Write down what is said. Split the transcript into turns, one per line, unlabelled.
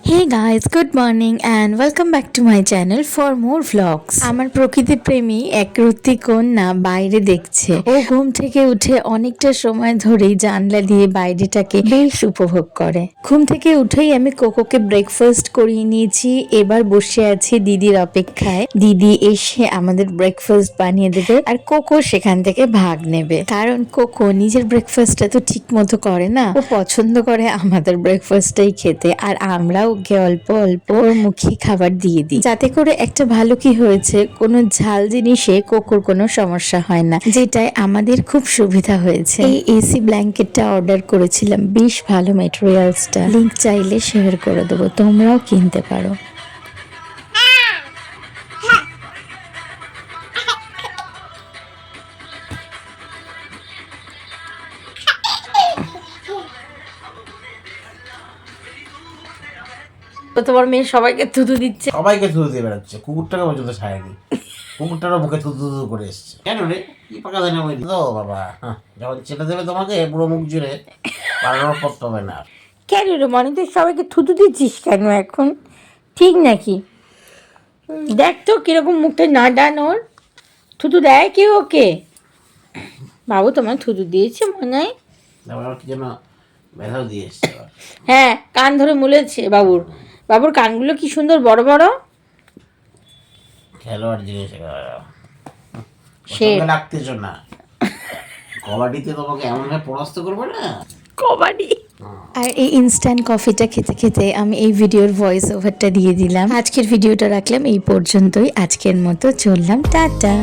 Hey guys, good morning and welcome back to my channel for more vlogs. আমার প্রকৃতি প্রেমী এক রত্তি কন্যা বাইরে দেখছে। ও ঘুম থেকে উঠে অনেকটা সময় ধরেই জানলা দিয়ে বাইরেটাকে বেশ উপভোগ করে। ঘুম থেকে উঠেই আমি কোকোকে ব্রেকফাস্ট করিয়ে নিয়েছি। এবার বসে আছি দিদির অপেক্ষায়। দিদি এসে আমাদের ব্রেকফাস্ট বানিয়ে দেবে আর কোকো সেখান থেকে ভাগ নেবে। কারণ কোকো নিজের ব্রেকফাস্টটা তো ঠিক মতো করে না। ও পছন্দ করে আমাদের ব্রেকফাস্টটাই খেতে, আর আমরাও ওকে অল্প অল্প ওর মুখে খাবার দিয়ে দিই, যাতে করে একটা ভালো কি হয়েছে কোনো ঝাল জিনিসে কোকোর কোনো সমস্যা হয় না, যেটাই আমাদের খুব সুবিধা হয়েছে। এই এসি ব্ল্যাঙ্কেটটা অর্ডার করেছিলাম, বেশ ভালো ম্যাটেরিয়ালসটা, লিংক চাইলে শেয়ার করে দেবো, তোমরাও কিনতে পারো।
তো তোমার মেয়ে সবাইকে থুতু দিচ্ছে।
সবাইকে থুতু দিয়ে বেড়াচ্ছে, কুকুরটাকে পর্যন্ত ছাড়েনি। কুকুরটারও মুখে থুতু থুতু করে এসছে। কেন রে, কি পাকা জানে ওই তো বাবা, যখন চেটে দেবে তোমাকে পুরো মুখ জুড়ে, পালানোর পথ পাবে না।
কেন রে মানে তুই সবাইকে থুতু দিচ্ছিস কেন এখন? ঠিক নাকি? দেখ তো কিরকম মুখটা না ডান ওর। থুতু দেয় কেউ ওকে? বাবু তোমার থুতু দিয়েছে মনে হয়।
আবার কি যেন ব্যথাও দিয়ে এসছে।
হ্যাঁ, কান ধরে মুলেছে বাবুর। বাবুর কানগুলো কি সুন্দর বড় বড়।
খেলোয়াড় জিনিস
সে
লাগতেছ না, কবাডিতে তোমাকে এমনভাবে পরাস্ত করবে না,
কবাডি।
আর এই ইনস্ট্যান্ট কফিটা খেতে খেতে আমি এই ভিডিওর ভয়েস ওভারটা দিয়ে দিলাম। আজকের ভিডিওটা রাখলাম এই পর্যন্তই। আজকের মতো চললাম, টাটা।